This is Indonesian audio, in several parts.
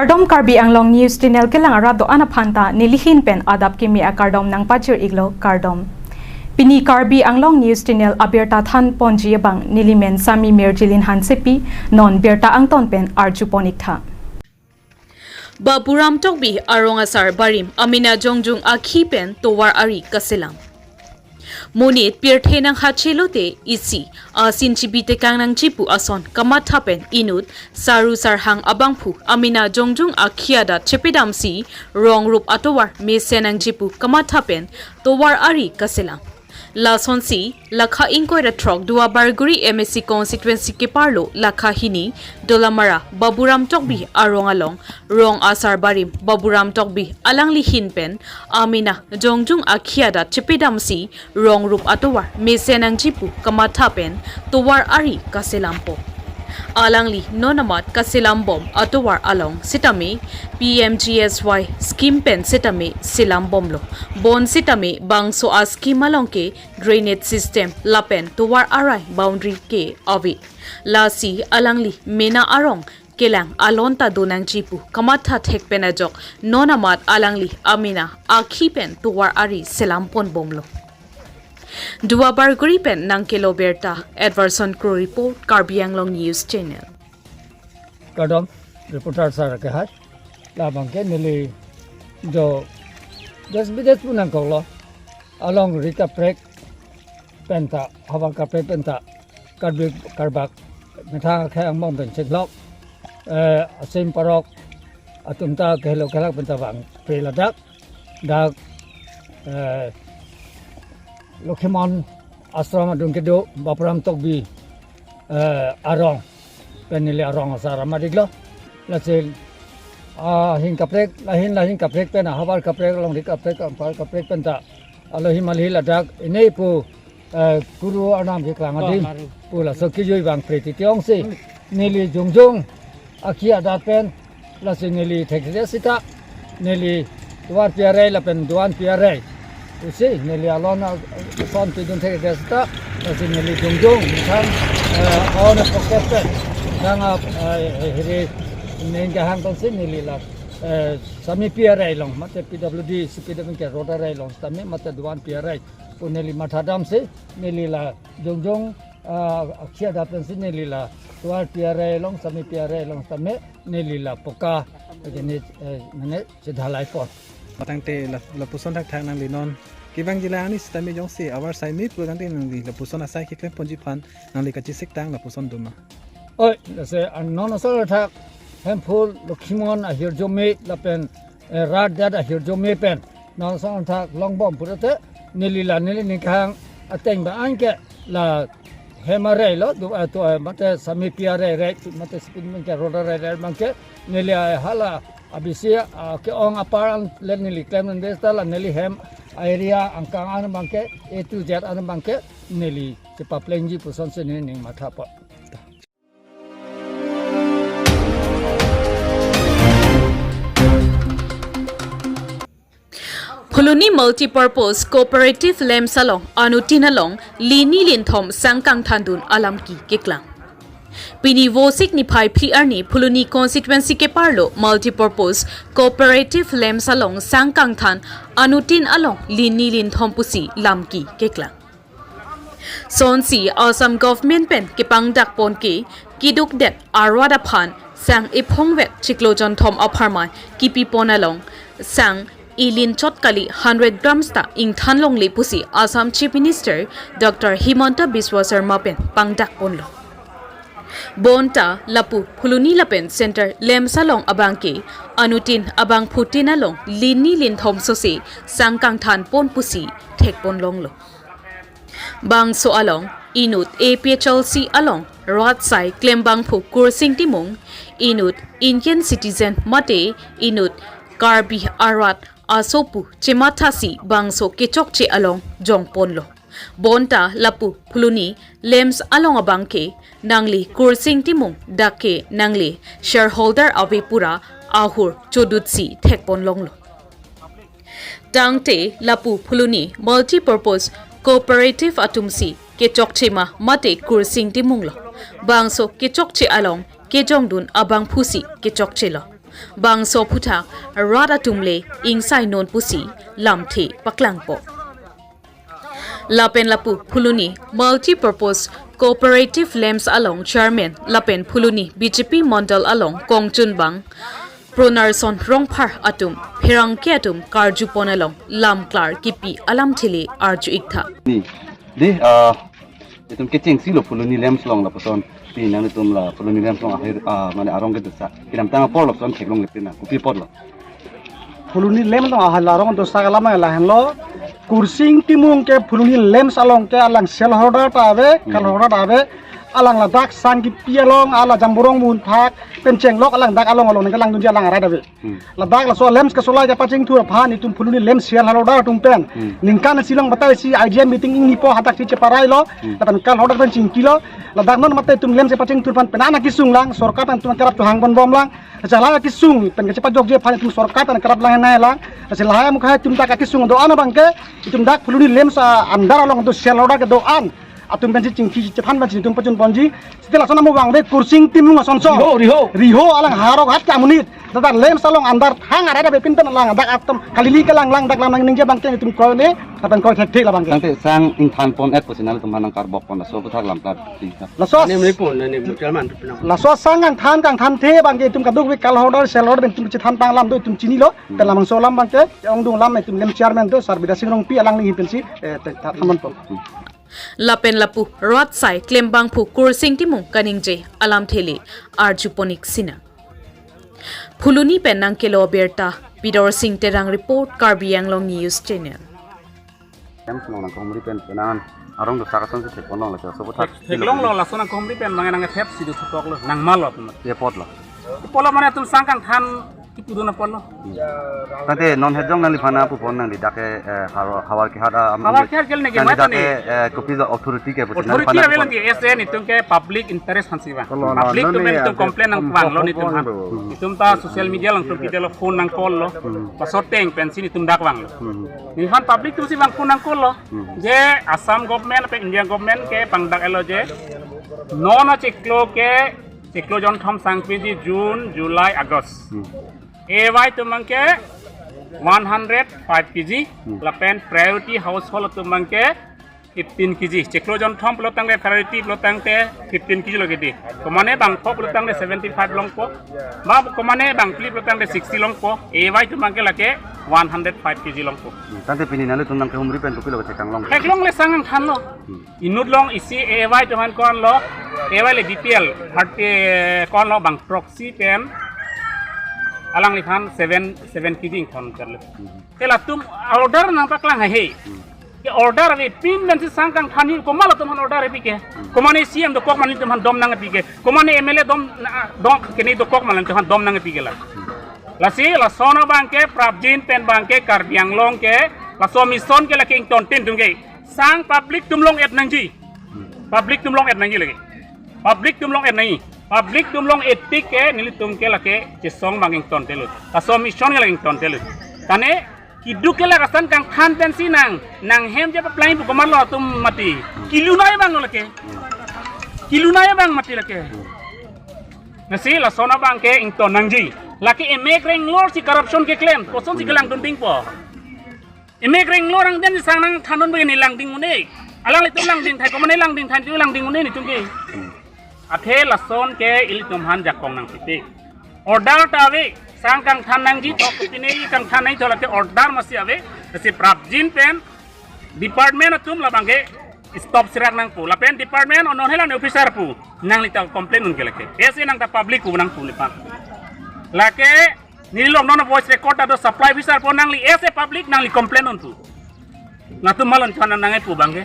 Kardom Karbi Anglong News Channel kelang arado anaphanta nilihin pen adap kimi a kardom nang pachir iklo kardom. Pini Karbi Anglong News Channel abirta than ponji bang nilimen sami merjilin hansepi non berta angton pen arjupon iktha. Baburam tokbi arongasar barim amina jongjung akhi pen towar ari kasilam. Monit pirthe nang hachelote isi sinchibite kang nang chipu ason kamathapen inut saru sarhang abangphu amina jongjung akhiada chepidamsi rong rup atowar mesenang chipu kamathapen towar ari kasilam. La sonsi lakha ingkoi ratrok dua barguri MSC constituency ke parlo lakha hini dolamara baburam tokbi arongalong rong asar barim baburam tokbi alang lihin pen amina jongjung akhiada chepidamsi rong rup atowar mesenang jipu kamatha pen towar ari kaselampo alangli nonamat kasilambom atowar along sitame PMGSY scheme pen sitame silambomlo bon sitame bangso a scheme alongke drainage system lapen towar arai boundary ke avi lasi alangli mena arong kelang alonta donang jipu kamatha thek penajok nonamat alangli amina akhi pen towar ari silampon bomlo Dua barguri pen nang kilo berta Edverson Crew Report Karbi Anglong News Channel. Kadam reporter sar ke hai labang ke nili jo des bidet punang kolo along rika prek penta hawa ka prek penta karbi karbak metha kha ang mong ben cheklok asim parok atumta kelo kalak penta bang preladak dak Lokhiman asrama dungkedo bapuram tokbi arong penile arong asara madiglo lasil hin kaprek lahin kaprek pena habar kaprek long dik kaprek kampal kaprek penta alohi malhi ladak inei pu guru anam ke klangadim pula sokijoi bang preti tiong si nili jungjung akhia dat pen lasil nili thekse sita nili duan piare la pen duan piare usi nili alona son tidun thek desta usi nili jungjung kan ona pocket danga hiri nenga hang ton sin nili la sami piarai long mate PWD CPW ke rodarai long sami mate duan piarai puneli mathadam se nili la jungjung akhia dapen sin nili la duan piarai long sami piarai long sami nili la poka jeni mane sidhalai pot tangte la puson thak thak nang linon kibang jila ani stami jong si awar sai mi pu tangte nang li la puson asai ke klem ponji phan nang li kachi sek tang la puson duma oi se non so thak hempul lokhimon a hir jome la pen rat dat a hir jome pen non so thak longbom purate nili nikhang ateng ba anke la hemare lo du to mate sami piare re mate spin men ke roda re manke nili hala abisia ke ong aparan len nili klem desta la nili hem area angkang an bangke A to Z an bangke nili cepa plenji puson seni ning mathapa Phuloni Multi-Purpose Cooperative Lamps Along Anutin along Linthom Kangthan Alamki keklang Pini vosik ni phai PR ni Phuloni constituency ke parlo multi-purpose cooperative lamps along Kangthan anutin along Linthom pusi lamki keklang sonsi Assam government pen ke pangdak pon ke kiduk det arwada phan sang iphongvet chiklojon thom apharma kipi pon along sang ilin chotkali 100 grams ta ingthan long le pusi Assam Chief Minister Dr. Himanta Biswa Sharma pen pangdak ponlo Bonta lapu Phuloni Lapen Center Lemsalong abangke anutin abang phutin along Linthom sose Kangthan pon pusi thek pon longlo bang so along inut APHLC along Roadside Klembang phu Kursing Timung inut Indian citizen mate inut Karbi arat asopu chemathasi bangso kechokche along jongponlo Bonta lapu Phuloni Lamps along abangke nangli Kursing Timung dake nangli shareholder avipura ahur chodutsi thekpon longlo tangte lapu Phuloni multi-purpose cooperative atumsi kechokche ma mate Kursing Timung lo bangso kechokche along kejongdun abang phusi kechokche lo bang so aphuthak rada tumle ingsai non pusi lamthe paklangpo Lapen Lapu Phuloni Multi-Purpose Cooperative Lamps Along Chairman Lapen Phuloni BJP Mandal Along Kongchun Bang Pronarson Rongphar Atum Phirangke Atum Karjupon Along Lam Klar Kipi Alam Thili Arju Iktha Ni di itum kecing silo Phuloni Lamps long la person pi nang itum la Phuloni Lamps long akhir mane arong ke desa kinam tanga por lo son theklong lepina kupi por lo Phuloni Lamps long ahalarong to sagalama lahenlo Kursing Timung ke Phuloni Lamps along ke alang selhoda tabe kalhoda tabe alang ladak sangki pialong ala jamburong munthak penceng lok alang dak along along ngalang dunja alang arai dabe ladak la so lamps ke sola ja paching thu phan itum Phuloni Lamps sel haloda tum pen ningkan silong batai si IGN meeting ing nipo hatak si ceparai lo lapan kalhoda ben cingkilo ladak non matai tum lamps paching thu phan penana kisung lang sorkat an tum kerap tu hang bon bom lang jala kisung pen ke cepat jogje phan tum sorkat an kerap lang nai lang selaya mukha tum tak kisung do ana bangke itum dak Phuloni Lamps andar along tu sel haloda ke do an atum benci cingki cepan benci tum pacun ponji setelah sana mau bang be Kursing Timung asonso riho alang harok hat kamunit datar Lamps along andar hang ada be pinten alang dak atum kalili ke lang dak lang ningje bangke tum ko ne kapan ko thek la bangke tangte sang inthan pon et posinal tum manang karbok pon so puthak lam plat la so sang kang than the bangke tum kaduk be kal hodor sel hodor ben tum cithan pang lam do tum chini lo pelamang so lam bangke ong dung lam tum lem chairman do sarbida singrong pi alang ni pensi thamon pon Lapen Lapu Rot Sai Klembang Phu Kursing Timung Kaningje Alam Thili Arjuponik Sina Phuloni Penang Kelo Berta Bidor Singh Terang Report Karbi Anglong News Channel Lamps long nang komri pen penan arong do sakason se thekon la so puthak Theklong lo la sona komri pen mangai nang thep sidu thutok lo nang mal lo tum ye pot lo polo mane tum sangkang than kipuduna polo tangte non hejong nang lifana pu pon nang dake hawar ke hada Hawar ke gel ne ge mata ni kopi the authority ke posinal authority level ni SN itum ke public interest hansiwa public tum ben tum complain nang wang lo ni tum han itum ta social media lang tum kidelo phone nang call lo pa soteng pensin itum dak wang lo ni han public tum si wang phone nang call lo je Assam government pe India government ke pangdak elo je non iklo jon thom sangpiji June July August AY tumangke 105 kg lapen priority household tumangke 15 kg iklo jon thom pelotang de priority pelotang te 15 kg lagi komane bang po pelotang de 75 long po ma komane bang pli pelotang de 60 long po AY tumangke lake 105 kg long po tangte pini nalu tum nang ke humri pen kopi lo thekang long Theklong le sangang than lo inut long isi AY tuhan kon lo AY le BPL harte kon lo bang proxy pen alang lihan 7 kg thon karle tela tum order nang paklang hai ke order ave pin dan sangkang thani ko malo tum order ave ke komane CM do kok man tum dom nang ave ke komane MLA dom kene do kok man tum dom nang ave ke la si la sono bangke prabjin pen bangke karbiang long ke la so mission ke la king ton tin tum ke sang public tum long et nang ji public tum long et nang ji lagi public tum long et nang public tum long etik ke nili tum ke la ke song banging ton telu la so mission ke la king ton telu tane kidu ke la rasan kang than pen si nang hem je pa plain bu ko marlo tum mati kilunai bang lo ke kilunai bang mati la ke nasi la sona bangke ing ton nang ji laki emek reng lor si corruption ke claim koson si kelang tunting po emek reng lor ang den sang nang thanon begini lang ding une alang le tum lang ding thai ko mane lang ding than tu lang ding une ni tungki athe la son ke il tum han jakong nang piti order ta ave sang kang than nang ji tok pine kang than nai thola ke order masi ave si prabjin pen department atum la bangke stop sirak nang pu la pen department onon hela ne officer pu nang li ta complain un ke lake ese nang ta public ku nang pu lipan lake nilong non voice record ado supply officer po nang li ese public nang li complain on tu na tu malon chana nang pu bangke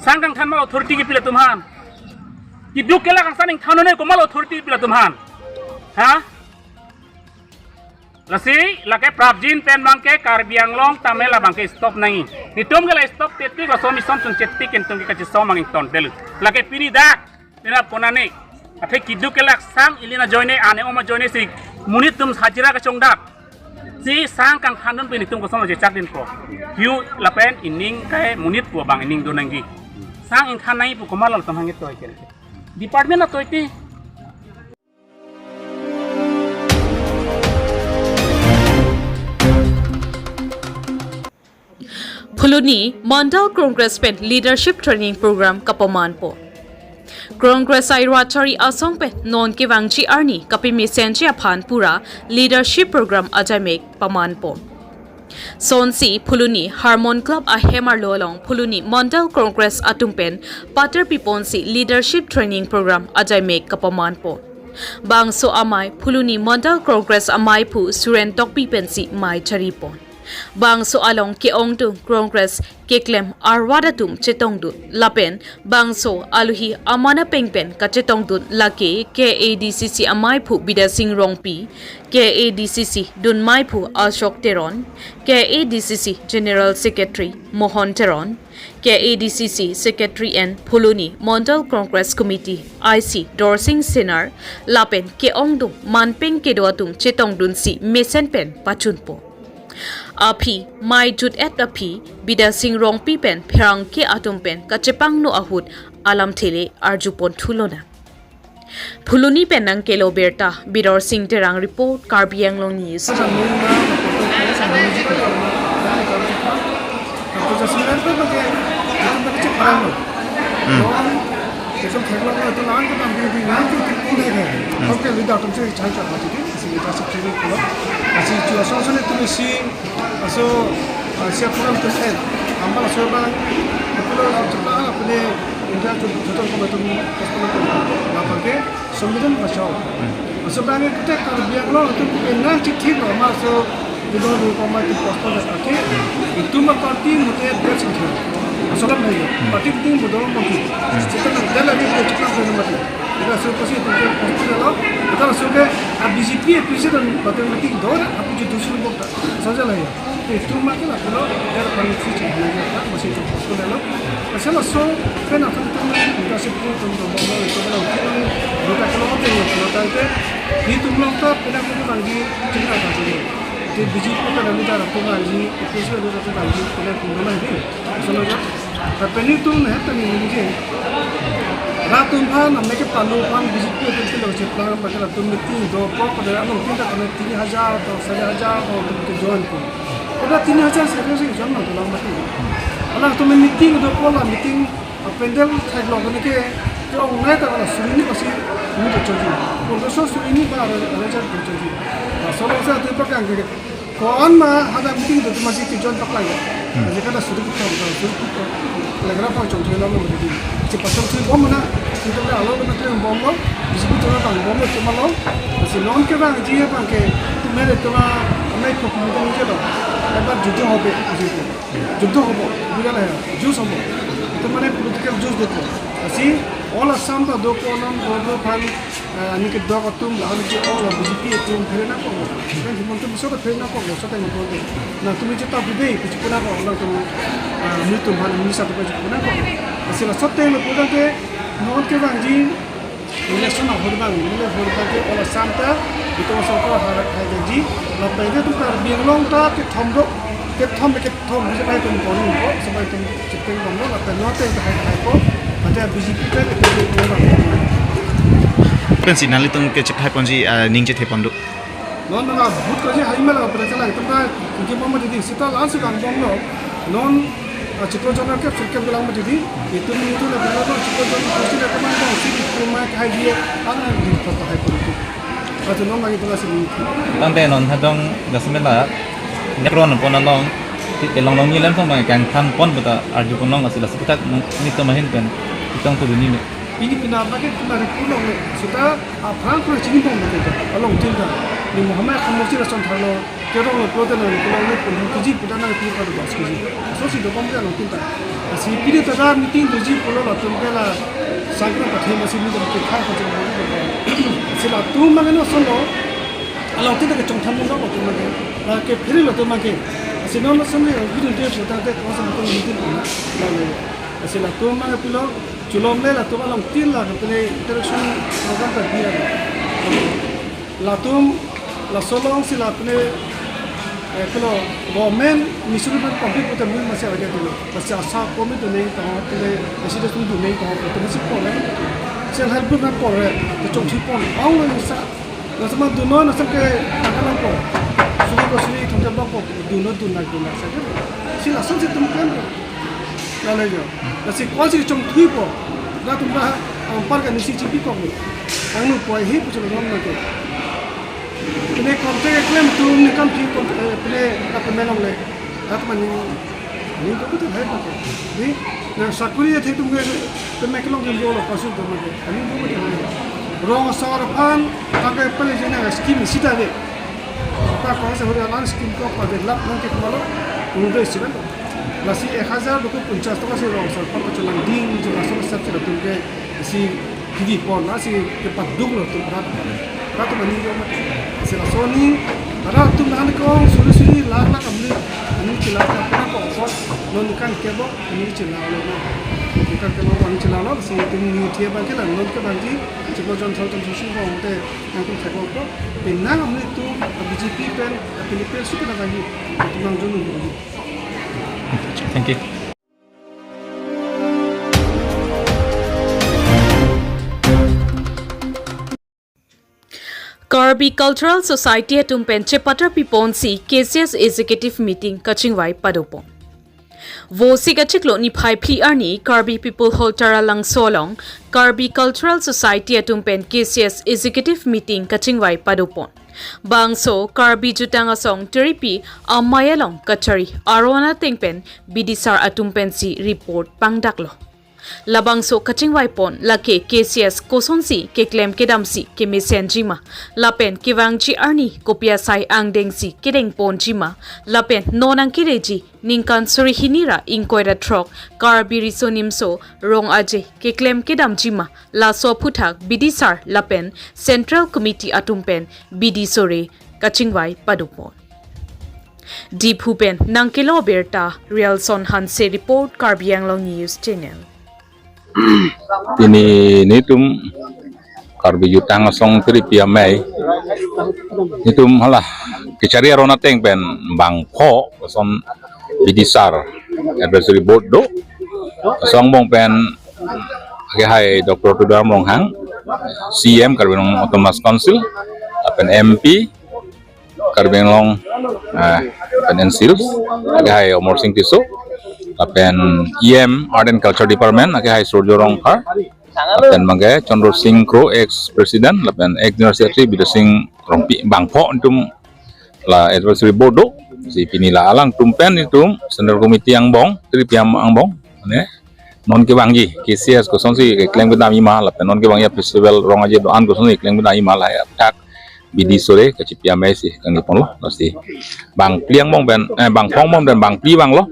sangkang than mal authority ki pila tumhan ki dukela kang saning thanone ko mal authority pila tumhan ha lasi lake prabjin pen bangke karbiang long tamela bangke stop nangi nitum gela stop tetik la so mission sun chetik entung ki kachi so manging ton delu lake pini dak pina ponane athe kidu kelak sang ilina joine ane oma joine si munit tum hajira ka chongdak si sang kang thanon pini tum ko sono je chak din ko hiu lapen ining kae munit ko bang ining do nangi sang in thanai pu komalal tam hangit toy ken department na toy ti Phuloni Mandal Congress Pen Leadership Training Program kapaman po. Congress ay Rachari Asong Pen non kivangchi arni kapimi senchi aphan pura Leadership Program ajamek paman po. Sonsi Phuloni Harmon Club a Hemar Lolong Phuloni Mandal Congress Atumpen Ateripi Ponsi Leadership Training Program ajamek kapaman po. Bangso amay Phuloni Mandal Congress amay pu suren tokpi pensi may charipon. Bangso along keong tu Congress keklem arwadatum chetong du lapen bangso aluhi amana pengpen ka chetong du lake KADCC amay pu bida sing rongpi KADCC dun mai pu Ashok Teron KADCC General Secretary Mohon Teron KADCC Secretary and Phuloni Mandal Congress Committee IC Dorsing Sinar lapen keong du manpeng kedoatum chetong dun si mesen pen pachunpo Api mai jut et api bida sing rong pi pen pherang ke atum pen kachepang no ahut alam thele arjupon thulona Phuloni penang kelo berta bidor sing terang report Karbiang Long News Ratum pan ameke palu pan BJP itu loh ceplang pakai ratum meeting do pok pada anu kita kena 3,000 atau 1,000 atau kita join pun. Pada 3,000 saya sih join lah dalam mati. Kalau tu meeting do pok lah meeting pendel saya log ni ke orang naik tak kalau suri ni pasti ni terjadi. Kalau so suri ni dah ada terjadi. Soalnya saya tu pakai angkat. Kawan mah ada meeting tu masih join pakai. Jadi kada suri kita lagi apa contohnya nama begini. Cepat contoh bom mana kita dah lalu kita bom lo, disebut orang tang bom itu malu. Masih non kita dia pakai tu mereka tu mah naik ke pemudang je lo. Lepas judo hobi, judo hobi, bukan lah, jus hobi. Itu mana political jus itu. Masih all Assam tu dua kolam, dua pan, ni ke dua katum, lalu je all BJP itu kerana apa? Kan cuma tu besar kerana apa? Besar tu macam tu. Nah tu macam tak budi, macam pun apa? Orang tu itu mana ni satu macam pun apa? Masih lah satu yang lepas tu, non ke bangji, election horban, horban ke all Assam tu, itu masuk ke harat haji. Lepas itu tu kan biarlong tu ke thomdo, ke thom, sampai tu ponu, sampai tu cepat ponu. Lepas nanti tu hai ko. Macam BJP kan kita Kan sinyal itu kecek hai ponji ning je tepan do. Non na but kerja hari malam berjalan lagi. Tempat kita mau jadi setelah langsung kan bom lo. Non cikgu jangan ke cikgu bilang jadi itu lah bilang tu cikgu jangan pasti nak kemana bom. Sini rumah hai dia anak di kota hai pun itu. Atau non lagi tu lah sini. Tangte non hadong dasmela nekron pon along long ni lem sama Kangthan pon beta arju pon long asila seputar ni to mahin pen itong tu ni Ini pina pakai pina pulang le. Sudah aphan pun cini bom betul. Along tinggal. Ni Muhammad khamkhe restaurant thalo. Kerong le protein le pulang le pun kuji pulang le pun pada bas kuji. So si dom dia along tinggal. Asi pilih tada meeting kuji pulang la tum kala sangkran pakai masih ni dom kita kau jangan boleh. Sila tu makan no solo. Along tinggal ke chongthan mo ko tu makan. La ke phiri lo tu makan. Asi no no samne video dia putar te kau samne tu meeting na. La sila tu makan pulang Julom le la tu alam tin la kene interaction program tak dia. La tu la solong si la kene kalau government misal pun public pun terus masih ada dulu. Masih asal kami tu ni tahu kene masih tu tu ni tahu tu masih pun lah. Self help group nak pun lah. Tu cuma pun. Awal ni sa. La sama tu no nak sampai akan pun. Sudah kau sini tu jam pun. Tu no tu nak saja. sila so je tum kan la le jo la si ko si chong thui po na tum ba par ka ni si chi pi ko ni ang nu po hi pu chlo ngom na ke ini konte claim tum ni kam pi konte ple ka pe melong le tat man ni ko tu hai pa ke ni na sakuri the tum ke pe me kelong ke bolo pasu tum ke ani ko tu hai rong sar phan ta ke pele je na skim sita de ta ko se hore lan skim ko pa de lap non ke malo undo siban nasi 1050 টাকা সে রং সর পর চলাং দিন যে আসল সব ছিল তুমি si kidi pon nasi ke paduk lo tum rat rat mani jo ma se la soni ara tum nan ko suri la kamni ani chila ka pa ko so non kan ke bo ani chila lo no kan ke no ani chila lo si tum ni thie ba ke la non ke ban ji chi ko jon thol tum shi ko te kan tum thako ko pinna amni tu bjp pen pilipel su ke na ji tum nang jon no Thank you. Karbi Cultural Society atumpen chepatra piponsi KCS Executive Meeting kachingwai padopon. Vosi kachiklo ni phai PR ni Karbi People Holtara lang solong Karbi Cultural Society atumpen KCS Executive Meeting kachingwai padopon. Bangso Karbi jutanga song Ateripi amayalong kachari arona tengpen bidisar atumpensi report pangdaklo. Labangso kachingwai pon lake KCS kosonsi ke claim kedamsi ke mesenjima lapen kewangji arni kopia sai angdengsi kedeng ponjima lapen nonang kireji ningkan surihinira inkoira trok Karbi risonimso rong aje ke claim kedamjima la so aphuthak bidisar lapen Central Committee atumpen bidisore kachingwai padupon Diphupen nangkelo berta Realson Hanse report Karbi Anglong News Channel. Ini nitum Karbi jutang song Ateripi amai nitum halah kecari arona teng pen bangpo son bidisar advisory board do song bong pen ke hai Dr. Tudar Monghang CM Karbi Long Autonomous Council pen MP Karbi Long pen NSILS ke hai Omor Singh Tiso apen EM Art and Culture Department ake hai Surjo Rongkar apen mangge Chandra Singh Kro ex president apen ex general secretary Bida Singh Rompi Bangpho entum la advisory board do si pinila alang tumpen itum Central Committee ang bong Ateripi ang bong ne non ke bangji KCS ko sonsi ke kleng bidam ima apen non ke bangya festival rong aje doan ko sonsi kleng bidam ima la tak bidi sore ke cipia mesi kang ipon lo pasti bang pliang bong ben bang phong bong dan bang pi bang lo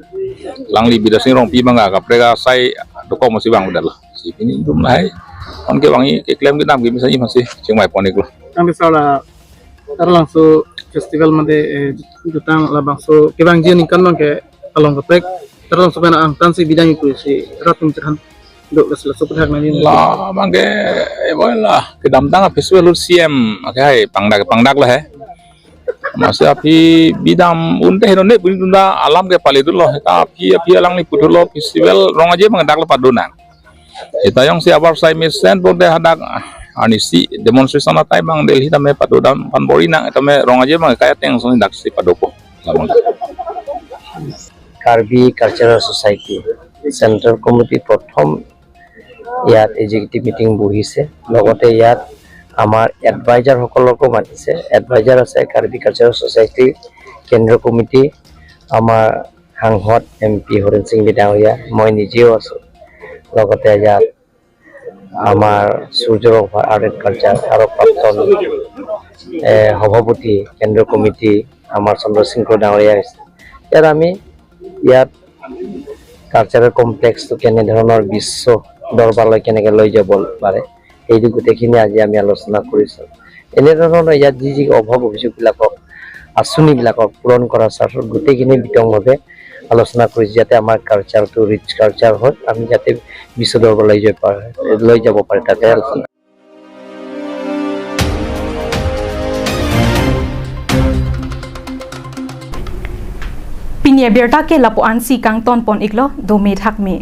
langli Bida Singh Rompi bangga kaprega sai doko masih bang udah lah si ini dum lai on ke bangi ke klaim ke nam ke misalnya masih cengmai ponik lo Ang bisala langsung festival made jutang la bangso ke bang jin kan non ke along ke prek langsung pena ang tan si bidang itu si ratum cerhan dok la so pethak nani la bangge lah ke damtang festival CM akai pangdak lah he masih api bidam unte henone pun tunda alam ke pali dulu api alang ni putulo festival rong aja mengedak lepas donang kita yang si abar sai mesen pun deh hadak anisi demonstration atai bang delhi tame padodam panbori nang tame rong aja meng kaya yang soni dak si padopo Karbi Cultural Society Central Committee prothom ইয়াত executive meeting বহিছে লগতে ইয়াত আমাৰ এডভাইজাৰ সকলকো মাতিছে এডভাইজাৰ আছে Karbi cultural society কেন্দ্ৰ কমিটি আমাৰ সাংসদ এমপি হৰেন সিং বিদাঙৰীয়া মই নিজেও আছো লগতে ইয়াত আমাৰ সূৰ্য আৰ্ট এণ্ড কালচাৰ আৰু প্ৰাক্তন সভাপতি কেন্দ্ৰ কমিটি আমাৰ চন্দ্ৰ সিং ডাঙৰীয়া আছে ইয়াত আমি ইয়াত কালচাৰেল কমপ্লেক্সটো কেনে ধৰণৰ বিশ্ব দৰবাৰলৈ কেনেকৈ লৈ যাব পাৰে এই গোটেইখিনি আজি আমি আলোচনা কৰিছো এনে ধৰণৰ ইয়াত যি অভাৱ অভিযোগবিলাকক আঁচনিবিলাকক পূৰণ কৰাৰ স্বাৰ্থত গোটেইখিনি বিতংভাৱে আলোচনা কৰিছো যাতে আমাৰ কালচাৰটো ৰিচ কালচাৰ হয় আমি যাতে বিশ্ব দৰবাৰলৈ লৈ যাব পাৰে তাতে আলোচনা Pinya berta ke lapo ansi Kangthan pon iklo do me thak me